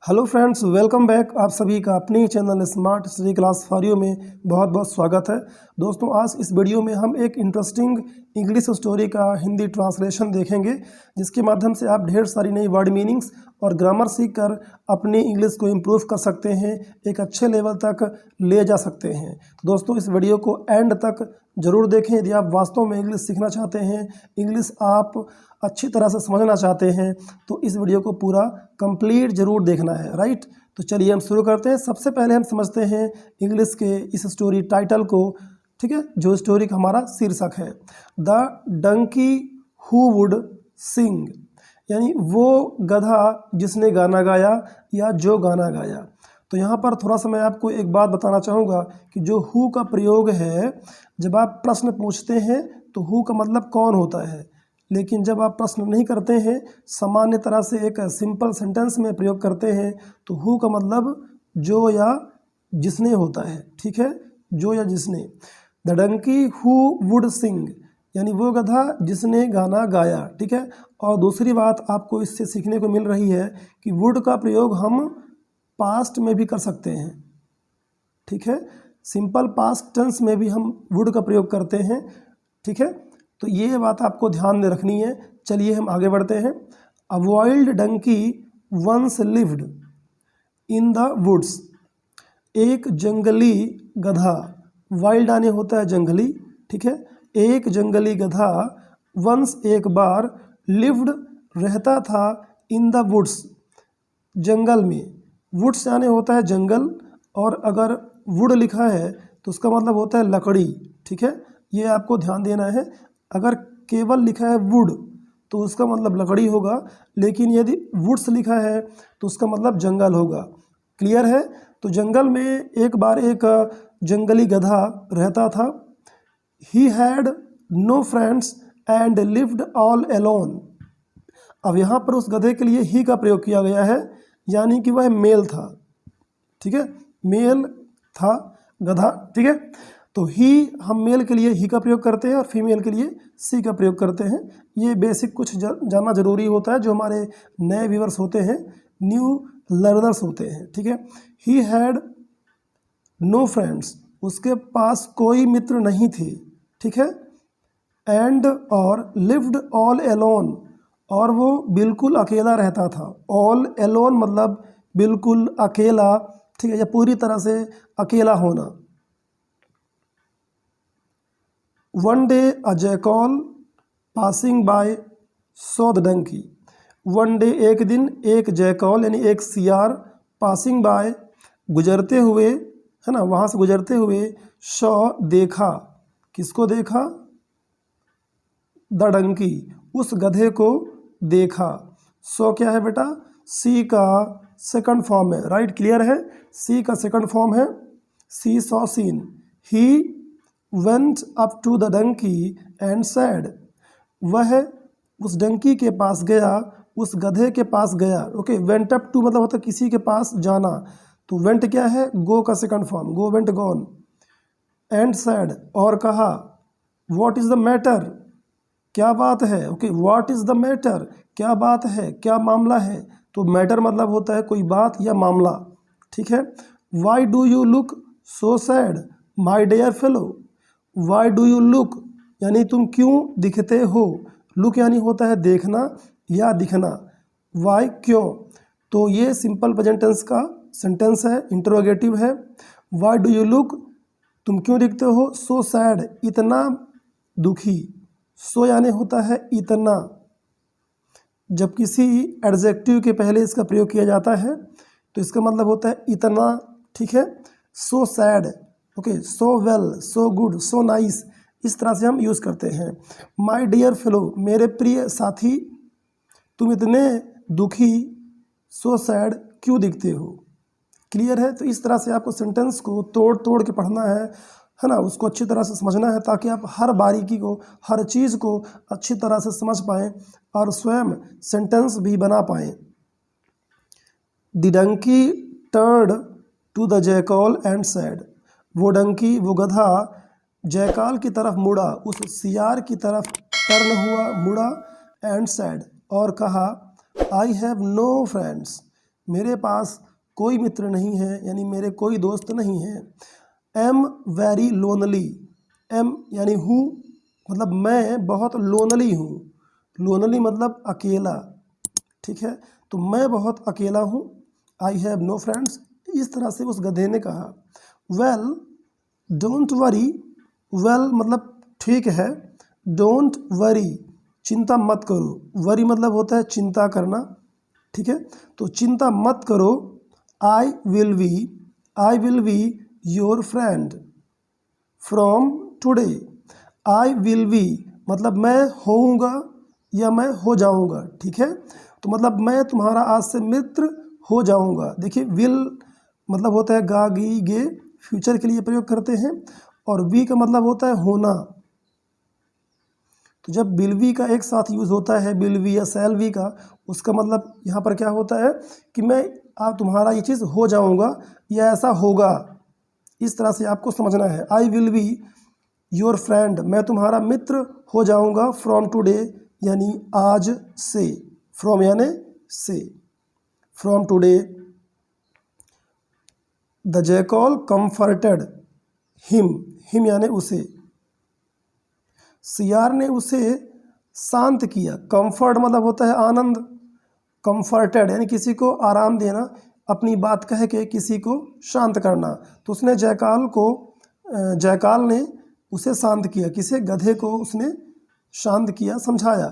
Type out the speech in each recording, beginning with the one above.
Hello friends, welcome back. आप सभी का अपने ही channel smart study class for you में बहुत बहुत स्वागत है। दोस्तों, आज इस वीडियो में हम एक इंटरेस्टिंग इंग्लिश स्टोरी का हिंदी ट्रांसलेशन देखेंगे, जिसके माध्यम से आप ढेर सारी नई वर्ड मीनिंग्स और ग्रामर सीखकर अपनी इंग्लिश को इम्प्रूव कर सकते हैं, एक अच्छे लेवल तक ले जा सकते हैं। तो दोस्तों, इस वीडियो को एंड तक ज़रूर देखें। यदि आप वास्तव में इंग्लिश सीखना चाहते हैं, इंग्लिश आप अच्छी तरह से समझना चाहते हैं, तो इस वीडियो को पूरा कंप्लीट ज़रूर देखना है, राइट। तो चलिए हम शुरू करते हैं। सबसे पहले हम समझते हैं इंग्लिश के इस स्टोरी टाइटल को, ठीक है, जो स्टोरी का हमारा शीर्षक है the donkey who would sing, यानी वो गधा जिसने गाना गाया या जो गाना गाया। तो यहाँ पर थोड़ा सा मैं आपको एक बात बताना चाहूँगा कि जो हु का प्रयोग है, जब आप प्रश्न पूछते हैं तो हु का मतलब कौन होता है, लेकिन जब आप प्रश्न नहीं करते हैं, सामान्य तरह से एक सिंपल सेंटेंस में प्रयोग करते हैं, तो हु का मतलब जो या जिसने होता है, ठीक है, जो या जिसने। The donkey who would sing, यानी वो गधा जिसने गाना गाया, ठीक है। और दूसरी बात आपको इससे सीखने को मिल रही है कि वुड का प्रयोग हम पास्ट में भी कर सकते हैं, ठीक है, सिंपल पास्ट टेंस में भी हम वुड का प्रयोग करते हैं, ठीक है। तो ये बात आपको ध्यान में रखनी है। चलिए हम आगे बढ़ते हैं। A wild donkey once lived in the woods, एक जंगली गधा, वाइल्ड आने होता है जंगली, ठीक है। एक जंगली गधा वंस एक बार, लिव्ड रहता था, इन द वुड्स जंगल में। वुड्स आने होता है जंगल, और अगर वुड लिखा है तो उसका मतलब होता है लकड़ी, ठीक है, ये आपको ध्यान देना है। अगर केवल लिखा है वुड तो उसका मतलब लकड़ी होगा, लेकिन यदि वुड्स लिखा है तो उसका मतलब जंगल होगा। क्लियर है। तो जंगल में एक बार एक जंगली गधा रहता था। He had no friends and lived all alone. अब यहाँ पर उस गधे के लिए ही का प्रयोग किया गया है, यानी कि वह मेल था, ठीक है, मेल था गधा, ठीक है। तो ही हम मेल के लिए ही का प्रयोग करते हैं और फीमेल के लिए सी का प्रयोग करते हैं। ये बेसिक कुछ जानना जरूरी होता है, जो हमारे नए व्यूअर्स होते हैं, न्यू लर्नर्स होते हैं, ठीक है। ही हैड नो फ्रेंड्स, उसके पास कोई मित्र नहीं थे, ठीक है। एंड और लिव्ड ऑल एलोन, और वो बिल्कुल अकेला रहता था। ऑल एलोन मतलब बिल्कुल अकेला, ठीक है, या पूरी तरह से अकेला होना। One day a jackal passing by saw the donkey. One day एक दिन, एक जैकॉल यानी एक सियार, पासिंग बाय गुजरते हुए, है ना, वहाँ से गुजरते हुए, सॉ देखा, किसको देखा, द डंकी उस गधे को देखा। सो क्या है बेटा, सी का सेकंड फॉर्म है, राइट, क्लियर है। सी का सेकंड फॉर्म है see saw seen. He went up to the donkey and said, वह उस डंकी के पास गया, उस गधे के पास गया। ओके, वेंट अप टू मतलब होता है किसी के पास जाना, तो वेंट क्या है, गो का second form, go went gone. And sad और कहा, व्हाट इज द मैटर, क्या बात है। Okay, what is the matter, क्या बात है, क्या मामला है। तो मैटर मतलब होता है कोई बात या मामला, ठीक है। Why do you look so sad my dear fellow. Why do you look यानी तुम क्यों दिखते हो, लुक यानी होता है देखना या दिखना, वाई क्यों। तो ये सिंपल प्रेजेंट टेंस का सेंटेंस है, इंटरोगेटिव है। वाई डू यू लुक, तुम क्यों दिखते हो, सो सैड इतना दुखी, सो यानी होता है इतना। जब किसी एडजेक्टिव के पहले इसका प्रयोग किया जाता है तो इसका मतलब होता है इतना, ठीक है। So sad, okay, so well, so good, so nice, इस तरह से हम यूज़ करते हैं। माय डियर फेलो, मेरे प्रिय साथी, तुम इतने दुखी, सो सैड क्यों दिखते हो। क्लियर है। तो इस तरह से आपको सेंटेंस को तोड़ तोड़ के पढ़ना है ना, उसको अच्छी तरह से समझना है, ताकि आप हर बारीकी को, हर चीज़ को अच्छी तरह से समझ पाएँ और स्वयं सेंटेंस भी बना पाएँ। The donkey turned to the jackal and said, वो डंकी, वो गधा जयकाल की तरफ मुड़ा, उस सियार की तरफ टर्न हुआ, मुड़ा, एंड सैड और कहा, आई हैव नो फ्रेंड्स, मेरे पास कोई मित्र नहीं है, यानी मेरे कोई दोस्त नहीं है। एम वेरी लोनली, एम यानी हूँ, मतलब मैं बहुत लोनली हूँ। लोनली मतलब अकेला, ठीक है, तो मैं बहुत अकेला हूँ। आई हैव नो फ्रेंड्स, इस तरह से उस गधे ने कहा। वेल डोंट वरी, वेल मतलब ठीक है, डोंट वरी चिंता मत करो, वरी मतलब होता है चिंता करना, ठीक है, तो चिंता मत करो। I will be your friend from today. I will be मतलब मैं होऊंगा या मैं हो जाऊंगा, ठीक है, तो मतलब मैं तुम्हारा आज से मित्र हो जाऊंगा। देखिए विल मतलब होता है गा गी गे, फ्यूचर के लिए प्रयोग करते हैं, और वी का मतलब होता है होना। तो जब विल बी का एक साथ यूज़ होता है, विल बी या शैल बी का, उसका मतलब यहाँ पर क्या होता है कि मैं तुम्हारा ये चीज़ हो जाऊंगा या ऐसा होगा, इस तरह से आपको समझना है। I will be your friend, मैं तुम्हारा मित्र हो जाऊंगा, फ्रॉम टुडे यानी आज से, फ्रॉम यानी से, from today. The jackal comforted him यानी उसे, सियार ने उसे शांत किया। कंफर्ट मतलब होता है आनंद, कंफर्टेड यानी किसी को आराम देना, अपनी बात कह के किसी को शांत करना। तो उसने जयकाल ने उसे शांत किया, किसे, गधे को उसने शांत किया, समझाया।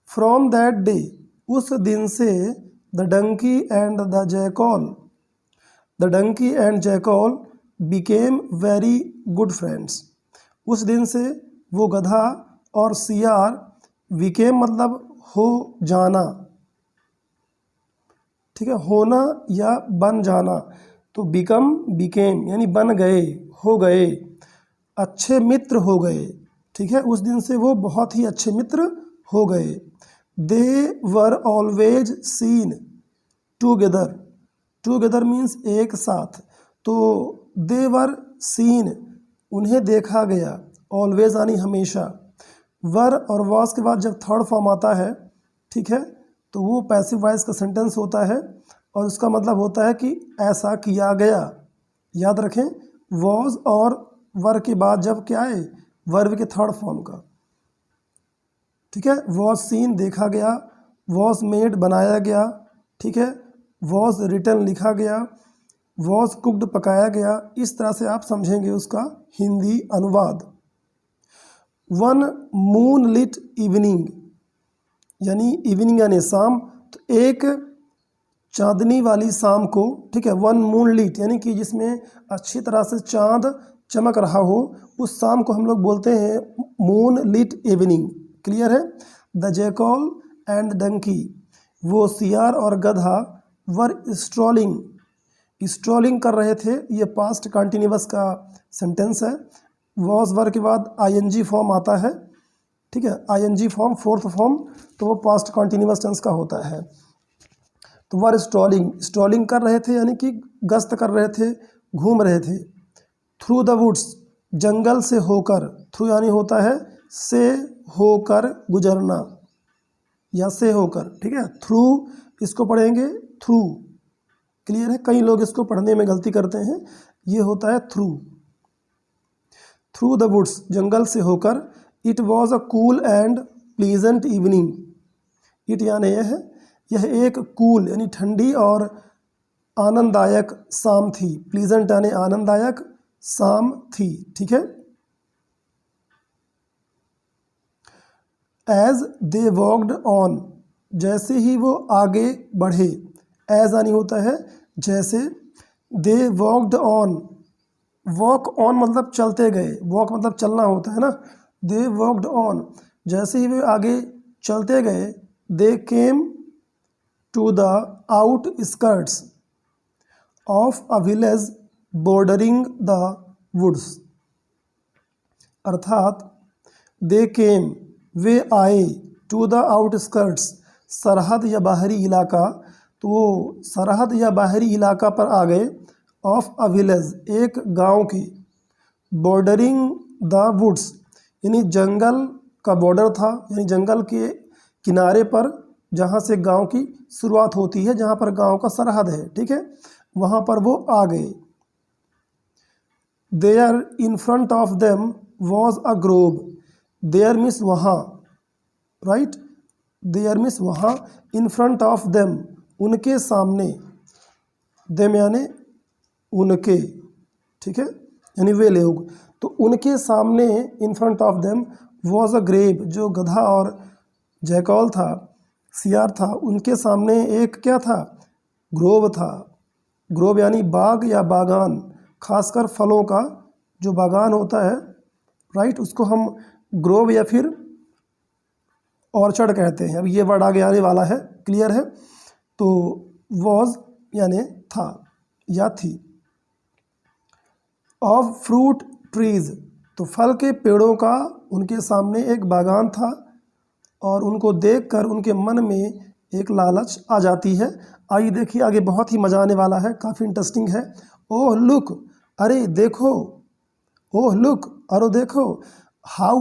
फ्रॉम दैट डे, उस दिन से, the donkey and jackal became very good friends. उस दिन से वो गधा और सियार, बिकेम मतलब हो जाना, ठीक है, होना या बन जाना, तो बिकेम यानी बन गए, हो गए, अच्छे मित्र हो गए, ठीक है, उस दिन से वो बहुत ही अच्छे मित्र हो गए। They were always seen together, together means एक साथ, तो दे वर सीन उन्हें देखा गया, ऑलवेज यानी हमेशा, वर और वॉज के बाद जब थर्ड फॉर्म आता है, ठीक है, तो वो पैसिव वॉइस का सेंटेंस होता है और उसका मतलब होता है कि ऐसा किया गया। याद रखें, वॉज और वर के बाद जब क्या है, वर्ब के थर्ड फॉर्म का, ठीक है, वॉज सीन देखा गया, वॉज मेड बनाया गया, ठीक है, वॉज रिटन लिखा गया, वॉज कुक्ड पकाया गया। इस तरह से आप समझेंगे उसका हिंदी अनुवाद। वन मून लिट इवनिंग यानी इवनिंग यानी शाम, तो एक चांदनी वाली शाम को, ठीक है, वन मून लिट यानी कि जिसमें अच्छी तरह से चांद चमक रहा हो, उस शाम को हम लोग बोलते हैं मून लिट इवनिंग। क्लियर है। द जैकल एंड डंकी, वो सियार और गधा, वर स्ट्रॉलिंग कर रहे थे, ये पास्ट कंटिन्यूअस का सेंटेंस है। वॉज वर के बाद आईएनजी फॉर्म आता है, ठीक है, आईएनजी फॉर्म फोर्थ फॉर्म, तो वो पास्ट कंटिन्यूअस टेंस का होता है। तो वर स्ट्रॉलिंग कर रहे थे यानी कि गश्त कर रहे थे, घूम रहे थे। थ्रू द वुड्स, जंगल से होकर, थ्रू यानी होता है से होकर गुजरना या से होकर, ठीक है, थ्रू इसको पढ़ेंगे थ्रू। क्लियर है, कई लोग इसको पढ़ने में गलती करते हैं, ये होता है थ्रू द वुड्स जंगल से होकर। It was a cool and pleasant evening, it यानी यह एक कूल यानी ठंडी और आनंददायक शाम थी, प्लीजेंट यानी आनंददायक शाम थी, ठीक है। एज दे वॉक्ड ऑन, जैसे ही वो आगे बढ़े, एज यानी होता है जैसे, दे वॉक्ड ऑन, वॉक ऑन मतलब चलते गए, वॉक मतलब चलना होता है ना, दे वॉक्ड ऑन, जैसे ही वे आगे चलते गए। They came to the outskirts of a village bordering the woods, अर्थात दे केम वे आए, टू द आउटस्कर्ट्स सरहद या बाहरी इलाका, तो वो सरहद या बाहरी इलाका पर आ गए, ऑफ अ विलेज एक गांव की, बॉर्डरिंग द वुड्स यानी जंगल का बॉर्डर था, यानी जंगल के किनारे पर जहाँ से गांव की शुरुआत होती है, जहाँ पर गांव का सरहद है, ठीक है, वहाँ पर वो आ गए। There in front of them was a grove. There means वहाँ, राइट, देयर मीन्स वहाँ, इन फ्रंट ऑफ देम उनके सामने, देम यानी उनके, ठीक है, यानी वे लोग, तो उनके सामने in front of them was a grave, जो गधा और जैकॉल था, सियार था, उनके सामने एक क्या था, ग्रोव था। ग्रोव यानी बाग या बागान, खासकर फलों का जो बागान होता है, राइट, उसको हम ग्रोव या फिर ऑर्चर्ड कहते हैं। अब ये वर्ड आगे आने वाला है, क्लियर है। तो वॉज यानी था या थी। ऑफ फ्रूट ट्रीज, तो फल के पेड़ों का उनके सामने एक बागान था और उनको देखकर उनके मन में एक लालच आ जाती है। आइए देखिए आगे, बहुत ही मज़ा आने वाला है, काफ़ी इंटरेस्टिंग है। ओह लुक, अरे देखो, ओह लुक, अरे देखो, हाउ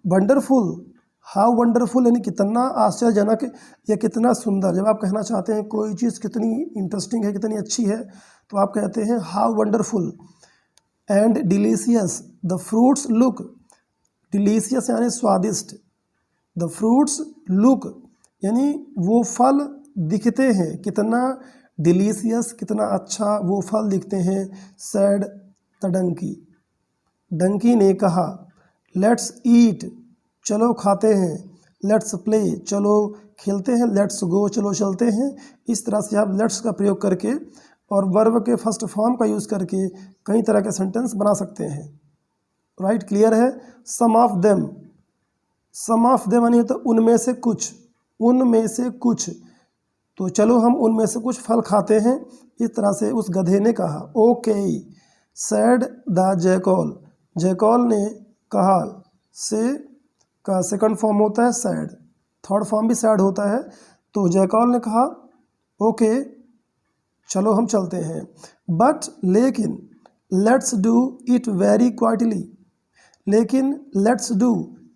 वंडरफुल, हाउ वंडरफुल यानी कितना आश्चर्यजनक या कितना सुंदर। जब आप कहना चाहते हैं कोई चीज़ कितनी इंटरेस्टिंग है, कितनी अच्छी है, तो आप कहते हैं how wonderful. And delicious the fruits look, delicious यानी स्वादिष्ट, द फ्रूट्स लुक यानी वो फल दिखते हैं, कितना डिलीशियस, कितना अच्छा वो फल दिखते हैं। सैड द डंकी, डंकी ने कहा। लेट्स ईट, चलो खाते हैं। लेट्स प्ले, चलो खेलते हैं। लेट्स गो, चलो चलते हैं। इस तरह से आप लेट्स का प्रयोग करके और वर्ब के फर्स्ट फॉर्म का यूज़ करके कई तरह के सेंटेंस बना सकते हैं, राइट, क्लियर है। Some of them, some of them यानी तो उनमें से कुछ, उनमें से कुछ, तो चलो हम उनमें से कुछ फल खाते हैं। इस तरह से उस गधे ने कहा। Okay sad the jackal, jackal ने कहा। से का सेकंड फॉर्म होता है सैड, थर्ड फॉर्म भी सैड होता है। तो जैकॉल ने कहा ओके चलो हम चलते हैं। बट लेकिन let's do it very quietly, लेकिन लेट्स डू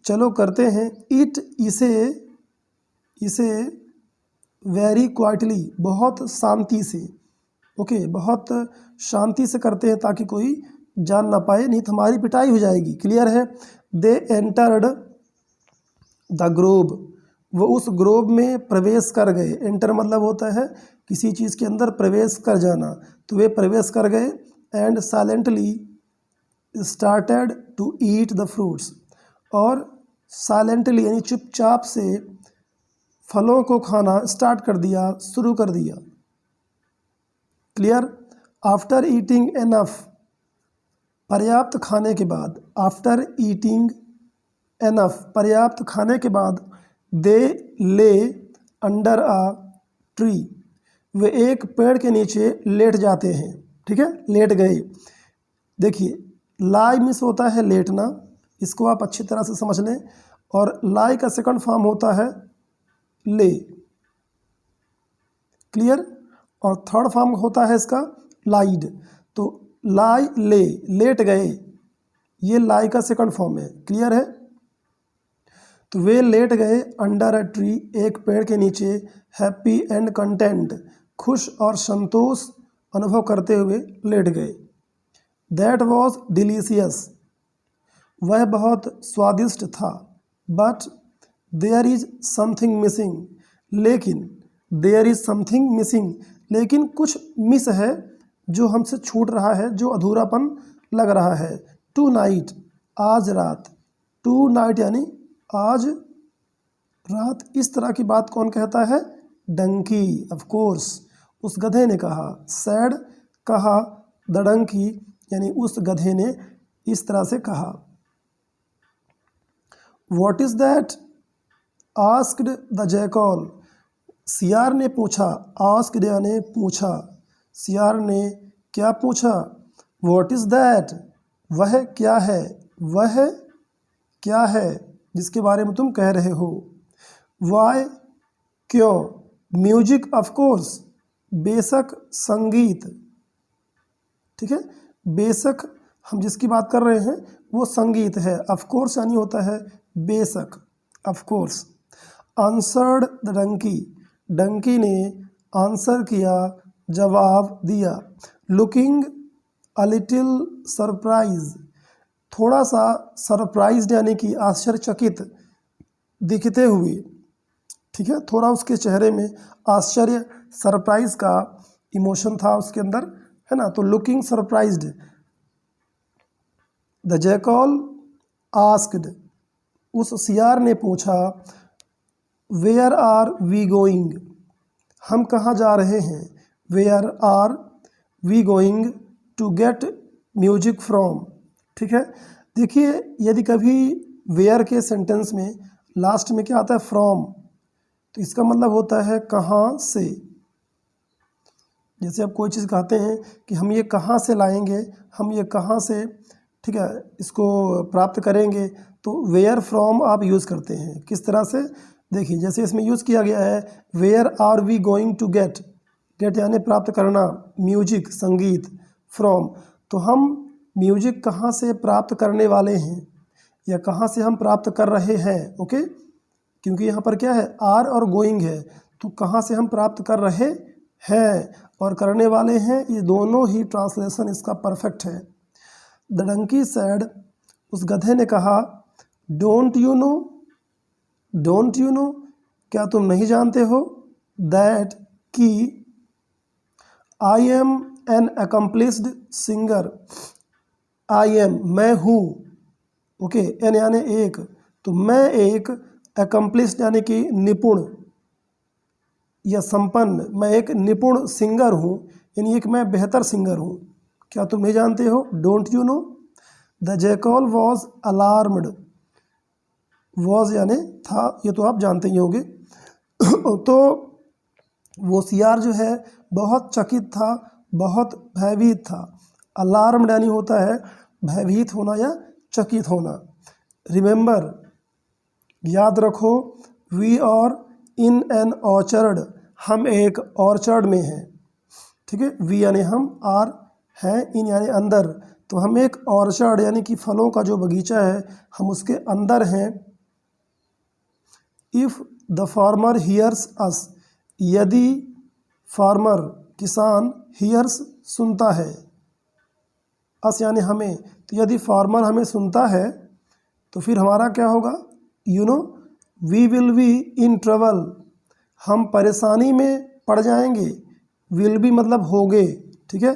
चलो करते हैं, इट इसे, इसे वेरी क्वाइटली बहुत शांति से, ओके, बहुत शांति से करते हैं ताकि कोई जान ना पाए, नहीं तो हमारी पिटाई हो जाएगी, क्लियर है। दे एंटर्ड द ग्रोव, वो उस ग्रोव में प्रवेश कर गए। एंटर मतलब होता है किसी चीज़ के अंदर प्रवेश कर जाना, तो वे प्रवेश कर गए। And silently started to eat the fruits, और साइलेंटली यानी चुपचाप से फलों को खाना स्टार्ट कर दिया, शुरू कर दिया, क्लियर। आफ्टर ईटिंग एनफ, पर्याप्त खाने के बाद, आफ्टर ईटिंग एनफ पर्याप्त खाने के बाद, दे ले अंडर अ ट्री, वे एक पेड़ के नीचे लेट जाते हैं, ठीक है, लेट गए। देखिए लाई मिस होता है लेटना, इसको आप अच्छी तरह से समझ लें, और लाई का सेकंड फॉर्म होता है ले, क्लियर, और थर्ड फॉर्म होता है इसका लाइड। तो लाई ले, लेट गए, ये लाई का सेकंड फॉर्म है, क्लियर है। तो वे लेट गए अंडर अ ट्री, एक पेड़ के नीचे, हैप्पी एंड कंटेंट, खुश और संतोष अनुभव करते हुए लेट गए। दैट वॉज डिलीशियस, वह बहुत स्वादिष्ट था। But there is something missing, लेकिन देयर इज समथिंग मिसिंग, लेकिन कुछ मिस है, जो हमसे छूट रहा है, जो अधूरापन लग रहा है। टू नाइट, आज रात, टू नाइट यानी आज रात, इस तरह की बात कौन कहता है, डंकी, ऑफ कोर्स, उस गधे ने कहा। सैड कहा, द डंकी यानी उस गधे ने इस तरह से कहा। What is that, asked the jackal, सियार ने पूछा। आस्क्ड यानी पूछा, सियार ने क्या पूछा। व्हाट इज दैट, वह क्या है, वह क्या है जिसके बारे में तुम कह रहे हो। वाई, क्यों। म्यूजिक, ऑफ कोर्स, बेशक, संगीत, ठीक है, बेशक हम जिसकी बात कर रहे हैं वो संगीत है। ऑफ कोर्स यानी होता है बेशक, of course. Answered the donkey, donkey ने आंसर किया, जवाब दिया। लुकिंग अ लिटिल सरप्राइज, थोड़ा सा सरप्राइज्ड यानी कि आश्चर्यचकित दिखते हुए, ठीक है, थोड़ा उसके चेहरे में आश्चर्य सरप्राइज का इमोशन था उसके अंदर, है ना। तो looking surprised, the jackal asked, उस सियार ने पूछा, वेयर आर वी गोइंग, हम कहाँ जा रहे हैं। Where are we going to get music from, ठीक है। देखिए यदि कभी वेयर के सेंटेंस में लास्ट में क्या आता है, फ्रॉम, तो इसका मतलब होता है कहाँ से। जैसे आप कोई चीज़ कहते हैं कि हम ये कहाँ से लाएंगे, हम ये कहाँ से, ठीक है, इसको प्राप्त करेंगे, तो वेयर फ्रॉम आप यूज़ करते हैं। किस तरह से, देखिए जैसे इसमें यूज़ किया गया है, where are we going to get, get यानी प्राप्त करना, म्यूजिक संगीत, फ्रॉम, तो हम म्यूजिक कहाँ से प्राप्त करने वाले हैं या कहाँ से हम प्राप्त कर रहे हैं, ओके। क्योंकि यहाँ पर क्या है, आर और गोइंग है, तो कहाँ से हम प्राप्त कर रहे हैं और करने वाले हैं, ये दोनों ही ट्रांसलेशन इसका परफेक्ट है। द डंकी सैड, उस गधे ने कहा, don't you know, don't you know, क्या तुम नहीं जानते हो, दैट कि I am an accomplished singer, I am मैं हूँ, ओके, एन यानी एक, तो मैं एक, अकम्प्लिस्ड यानी कि निपुण या संपन्न, मैं एक निपुण सिंगर हूँ, यानी एक मैं बेहतर सिंगर हूँ, क्या तुम नहीं जानते हो, don't you no. The jackal was alarmed, was यानी था, ये तो आप जानते ही होंगे तो वो सियार जो है बहुत चकित था, बहुत भयभीत था। अलार्म्ड यानी होता है भयभीत होना या चकित होना। रिमेंबर, याद रखो, we are in an orchard, हम एक ऑर्चर्ड में हैं, ठीक है। वी यानी हम, आर हैं, इन यानी अंदर, तो हम एक ऑर्चर्ड यानी कि फलों का जो बगीचा है हम उसके अंदर हैं। इफ़ द फार्मर हियर्स अस, यदि फार्मर किसान, हियर्स सुनता है, अस यानी हमें, तो यदि फार्मर हमें सुनता है तो फिर हमारा क्या होगा, you know, we will be in trouble, हम परेशानी में पड़ जाएंगे। विल बी मतलब होगे, ठीक है,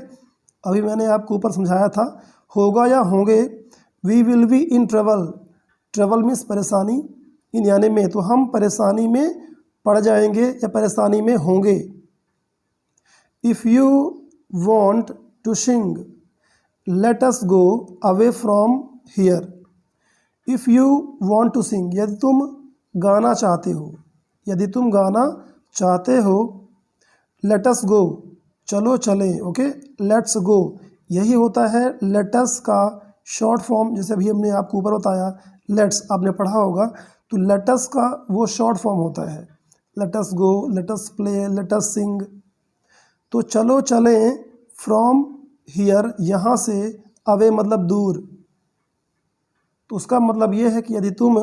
अभी मैंने आपको ऊपर समझाया था, होगा या होंगे। We will be in trouble, trouble means परेशानी, इन यानी में, तो हम परेशानी में पड़ जाएंगे या परेशानी में होंगे। If you want to sing, let us go away from here. If you want to sing, यदि तुम गाना चाहते हो, यदि तुम गाना चाहते हो, लेट अस गो, चलो चलें, ओके, लेट्स गो, यही होता है लेटस का शॉर्ट फॉर्म। जैसे अभी हमने आपको ऊपर बताया लेट्स, आपने पढ़ा होगा, तो लेटस का वो शॉर्ट फॉर्म होता है, let's go, let's play, let's sing. तो चलो चलें, फ्रॉम हियर, यहाँ से, अवे मतलब दूर, तो उसका मतलब ये है कि यदि तुम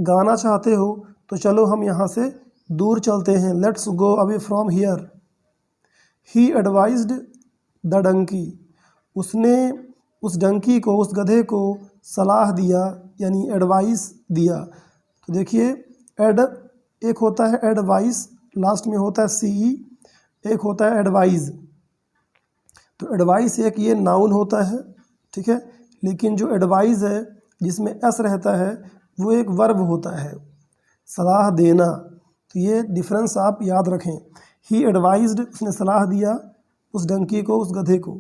गाना चाहते हो तो चलो हम यहाँ से दूर चलते हैं, let's go away from here. He advised the donkey, उसने उस डंकी को, उस गधे को सलाह दिया यानी एडवाइस दिया। तो देखिए एड, एक होता है एडवाइस, लास्ट में होता है सी, एक होता है एडवाइज। तो एडवाइस एक ये नाउन होता है, ठीक है, लेकिन जो एडवाइस है जिसमें एस रहता है वो एक वर्ब होता है, सलाह देना। तो ये डिफरेंस आप याद रखें। ही एडवाइज्ड, उसने सलाह दिया उस डंकी को, उस गधे को।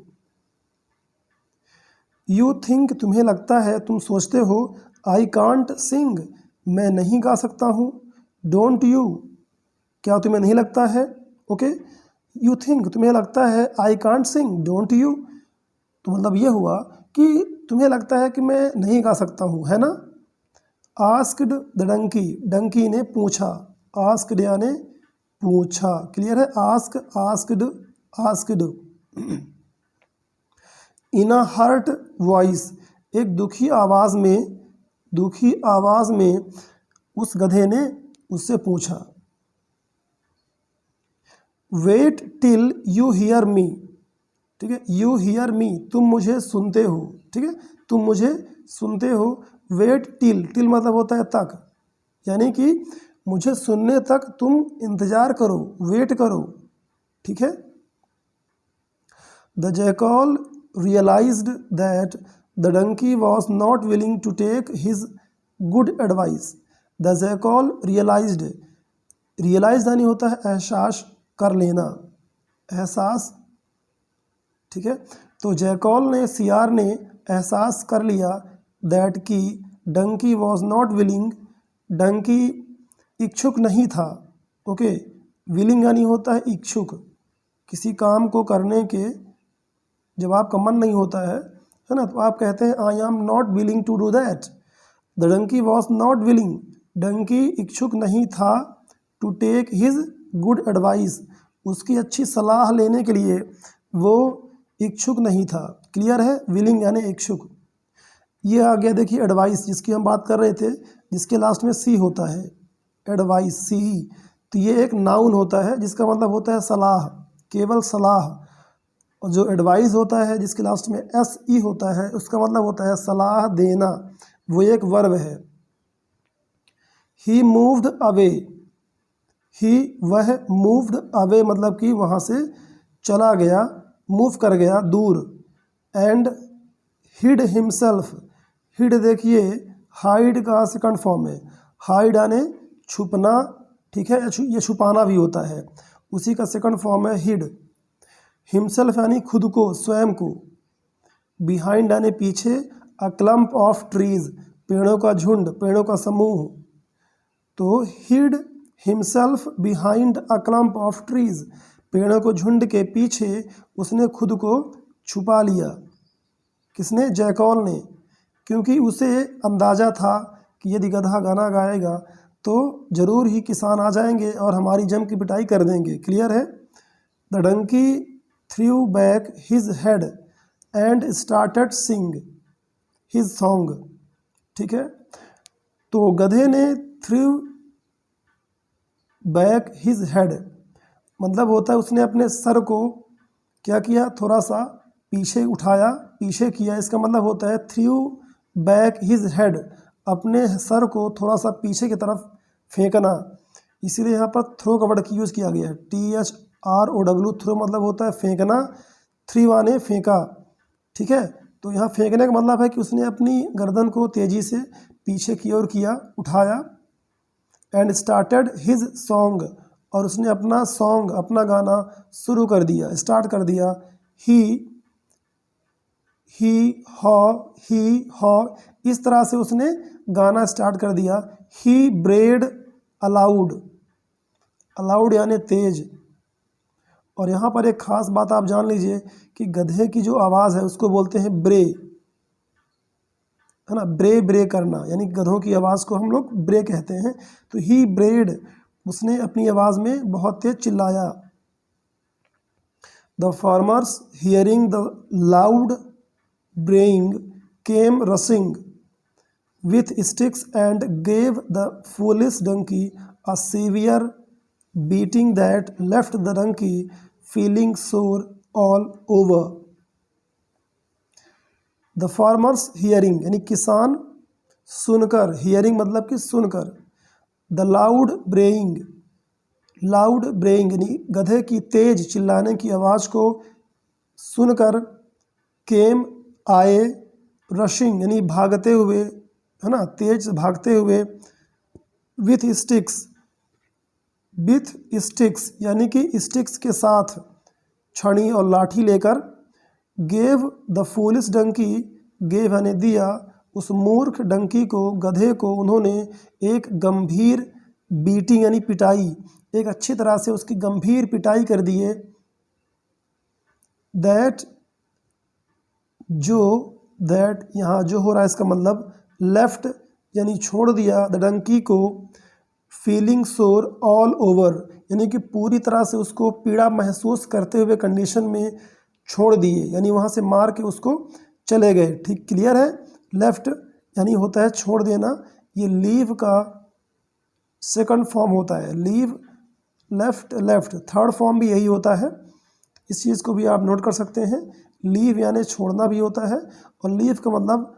यू थिंक, तुम्हें लगता है, तुम सोचते हो, आई कांट सिंग, मैं नहीं गा सकता हूँ। डोंट यू, क्या तुम्हें नहीं लगता है, ओके। यू थिंक, तुम्हें लगता है, I can't Singh, don't you, तो मतलब ये हुआ कि तुम्हें लगता है कि मैं नहीं गा सकता हूँ, है ना। आस्क्ड द डंकी, डंकी ने पूछा, आस्क्ड यानी पूछा, क्लियर है, आस्क, आस्क्ड, आस्क्ड। इन अ हर्ट वॉइस, एक दुखी आवाज़ में, दुखी आवाज़ में उस गधे ने उससे पूछा। Wait till you hear me, ठीक है, यू हियर मी, तुम मुझे सुनते हो, ठीक है, तुम मुझे सुनते हो। वेट टिल, टिल मतलब होता है तक, यानी कि मुझे सुनने तक तुम इंतज़ार करो, वेट करो, ठीक है। The jackal realised that the donkey was not willing to take his good advice. The jackal realised, realise यानी होता है एहसास कर लेना, एहसास, ठीक है। तो जैकल ने, सियार ने एहसास कर लिया दैट कि donkey was not willing, donkey इच्छुक नहीं था, ओके। विलिंग यानी होता है इच्छुक, किसी काम को करने के जब आपका मन नहीं होता है ना, तो आप कहते हैं I am not willing to do that. The donkey was not willing, donkey इच्छुक नहीं था, to take his good advice, उसकी अच्छी सलाह लेने के लिए वो इच्छुक नहीं था। क्लियर है, विलिंग यानी इच्छुक। ये आ गया देखिए एडवाइस, जिसकी हम बात कर रहे थे, जिसके लास्ट में सी होता है, एडवाइस, सी। तो ये एक नाउन होता है जिसका मतलब होता है सलाह, केवल सलाह। और जो एडवाइस होता है जिसके लास्ट में एस ई होता है, उसका मतलब होता है सलाह देना, वो एक वर्ब है। ही मूव्ड अवे, ही वह, मूव्ड अवे मतलब कि वहाँ से चला गया, मूव कर गया, दूर। एंड हिड हिमसेल्फ, हिड देखिए हाइड का सेकंड फॉर्म है, हाइड यानी छुपना, ठीक है, ये छुपाना भी होता है, उसी का सेकंड फॉर्म है हिड। हिमसेल्फ यानी खुद को, स्वयं को। बिहाइंड यानी पीछे। अ क्लम्प ऑफ ट्रीज, पेड़ों का झुंड, पेड़ों का समूह। तो hid himself behind a clump of trees, पेड़ों को झुंड के पीछे उसने खुद को छुपा लिया। किसने? जैकल ने, क्योंकि उसे अंदाज़ा था कि यदि गधा गाना गाएगा तो ज़रूर ही किसान आ जाएंगे और हमारी जम की पिटाई कर देंगे। क्लियर है। The donkey threw back his head and started sing his song, ठीक है। तो गधे ने थ्रू बैक हिज हेड मतलब होता है उसने अपने सर को क्या किया, थोड़ा सा पीछे उठाया, पीछे किया। इसका मतलब होता है थ्रू बैक हिज हेड, अपने सर को थोड़ा सा पीछे की तरफ फेंकना। इसीलिए यहाँ पर थ्रो का वर्ड की यूज़ किया गया है, THROW, थ्रो मतलब होता है फेंकना, थ्री वाने फेंका, ठीक है। तो यहाँ फेंकने का मतलब है कि उसने अपनी गर्दन को तेज़ी से पीछे की ओर किया, उठाया। एंड स्टार्टेड हिज सॉन्ग, और उसने अपना सॉन्ग, अपना गाना शुरू कर दिया, स्टार्ट कर दिया। ही हॉ, इस तरह से उसने गाना स्टार्ट कर दिया। ही ब्रेड अलाउड, अलाउड यानी तेज। और यहाँ पर एक ख़ास बात आप जान लीजिए कि गधे की जो आवाज़ है उसको बोलते हैं ब्रे, है ना। ब्रे ब्रे करना, यानी गधों की आवाज़ को हम लोग ब्रे कहते हैं। तो ही ब्रेड, उसने अपनी आवाज़ में बहुत तेज चिल्लाया। The farmers hearing the loud braying came rushing with sticks and gave the foolish donkey a severe beating that left the donkey feeling sore all over. The farmers hearing यानी किसान सुनकर, hearing मतलब कि सुनकर। The loud braying, loud braying यानी गधे की तेज चिल्लाने की आवाज़ को सुनकर, came आए, rushing यानी भागते हुए, है ना, तेज भागते हुए। विथ स्टिक्स, विथ स्टिक्स यानी कि स्टिक्स के साथ, छड़ी और लाठी लेकर। Gave the foolish donkey, gave यानी दिया, उस मूर्ख डंकी को, गधे को उन्होंने एक गंभीर बीटिंग यानी पिटाई, एक अच्छी तरह से उसकी गंभीर पिटाई कर दिए। दैट, जो, दैट यहाँ जो हो रहा है इसका मतलब लेफ्ट यानी छोड़ दिया, द डंकी को, फीलिंग सोर ऑल ओवर यानी कि पूरी तरह से उसको पीड़ा महसूस करते हुए कंडीशन में छोड़ दिए, यानी वहाँ से मार के उसको चले गए। ठीक, क्लियर है। लेफ्ट यानी होता है छोड़ देना, ये लीव का सेकंड फॉर्म होता है। Leave left left, third form भी यही होता है। इस चीज़ को भी आप नोट कर सकते हैं। लीव यानी छोड़ना भी होता है, और लीव का मतलब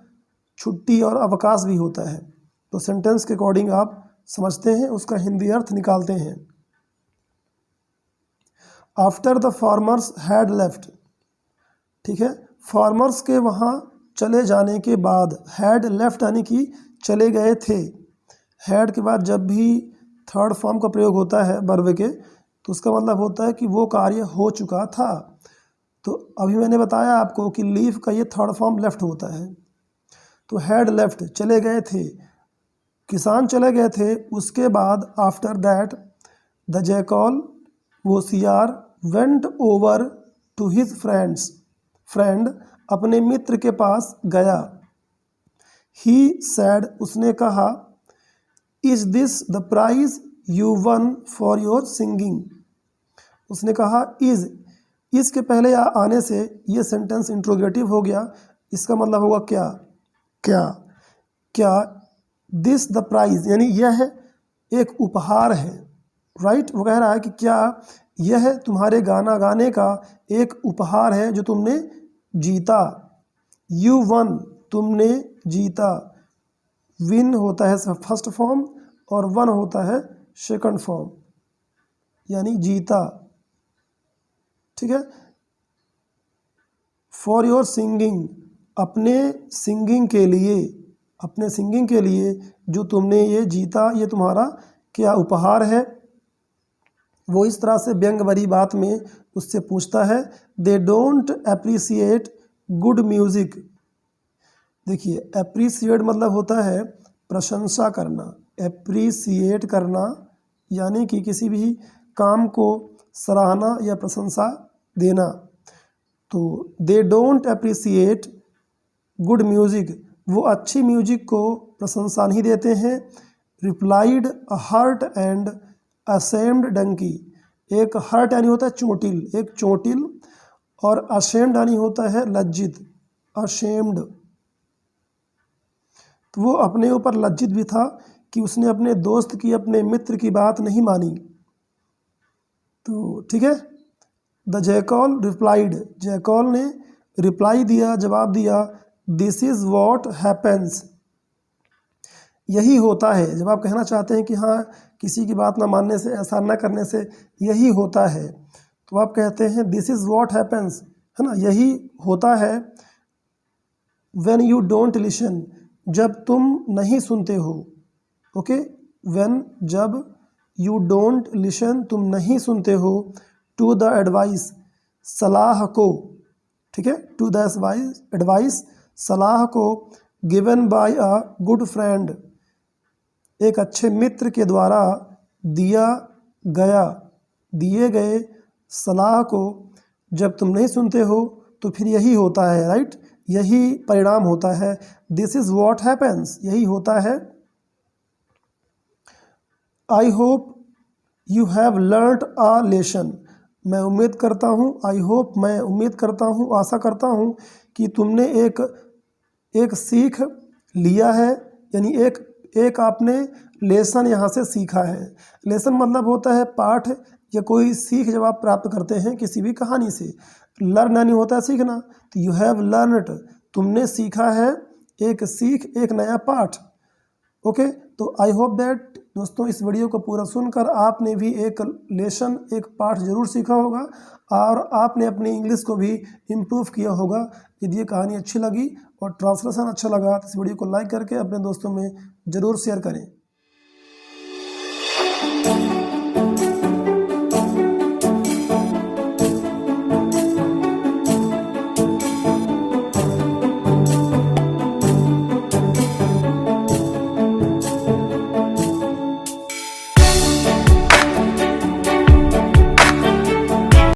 छुट्टी और अवकाश भी होता है। तो सेंटेंस के अकॉर्डिंग आप समझते हैं, उसका हिंदी अर्थ निकालते हैं। After the farmers had left, ठीक है, फार्मर्स के वहाँ चले जाने के बाद, हैड लेफ्ट यानी कि चले गए थे। हैड के बाद जब भी थर्ड फॉर्म का प्रयोग होता है वर्ब के, तो उसका मतलब होता है कि वो कार्य हो चुका था। तो अभी मैंने बताया आपको कि लीव का ये थर्ड फॉर्म लेफ्ट होता है। तो हैड लेफ्ट चले गए थे, किसान चले गए थे। उसके बाद आफ्टर दैट द जैकल वो सियार went over to his friend अपने मित्र के पास गया। ही सैड उसने कहा, is this the prize you won for your singing. उसने कहा इज के पहले आने से ये सेंटेंस इंट्रोगेटिव हो गया। इसका मतलब होगा क्या क्या क्या। दिस द प्राइज यानी यह एक उपहार है, राइट। वो कह रहा है कि क्या यह तुम्हारे गाना गाने का एक उपहार है जो तुमने जीता। यू वन तुमने जीता। विन होता है फर्स्ट फॉर्म और वन होता है सेकंड फॉर्म, यानी जीता, ठीक है। फॉर योर सिंगिंग अपने सिंगिंग के लिए जो तुमने ये जीता, ये तुम्हारा क्या उपहार है। वो इस तरह से व्यंग भरी बात में उससे पूछता है। दे डोंट अप्रिसिएट गुड म्यूज़िक। देखिए अप्रिसिएट मतलब होता है प्रशंसा करना। अप्रिसिएट करना यानी कि किसी भी काम को सराहना या प्रशंसा देना। तो they don't appreciate good music, वो अच्छी म्यूजिक को प्रशंसा नहीं देते हैं। Replied a hurt and ashamed donkey. एक हर्ट यानी होता है चोटिल, एक चोटिल, और असेम्ड यानी होता है लज्जित, असेम्ड। तो वो अपने ऊपर लज्जित भी था कि उसने अपने दोस्त की, अपने मित्र की बात नहीं मानी। तो ठीक है। द जैकल रिप्लाइड, जैकल ने रिप्लाई दिया, जवाब दिया, दिस इज़ वॉट हैपेंस। यही होता है। जब आप कहना चाहते हैं कि हाँ किसी की बात ना मानने से, ऐसा ना करने से यही होता है, तो आप कहते हैं दिस इज़ वॉट हैपेंस, है ना, यही होता है। व्हेन यू डोंट लिसन, जब तुम नहीं सुनते हो। ओके, व्हेन जब, यू डोंट लिसन तुम नहीं सुनते हो, टू द एडवाइस सलाह को, ठीक है, टू द एडवाइस सलाह को, given by a good friend एक अच्छे मित्र के द्वारा दिए गए सलाह को जब तुम नहीं सुनते हो तो फिर यही होता है, राइट, यही परिणाम होता है। दिस इज़ वॉट हैपेंस, यही होता है। I hope you have learned a lesson, मैं उम्मीद करता हूँ, आई होप मैं उम्मीद करता हूँ, आशा करता हूँ कि तुमने एक सीख लिया है, यानी एक आपने लेसन यहाँ से सीखा है। लेसन मतलब होता है पाठ या कोई सीख जब आप प्राप्त करते हैं किसी भी कहानी से। लर्न यानी होता है सीखना, तो यू हैव लर्नड तुमने सीखा है एक सीख, एक नया पाठ। ओके, तो आई होप दैट दोस्तों इस वीडियो को पूरा सुनकर आपने भी एक लेसन, एक पाठ जरूर सीखा होगा और आपने अपनी इंग्लिश को भी इम्प्रूव किया होगा। यदि ये कहानी अच्छी लगी और ट्रांसलेशन अच्छा लगा तो इस वीडियो को लाइक करके अपने दोस्तों में ज़रूर शेयर करें।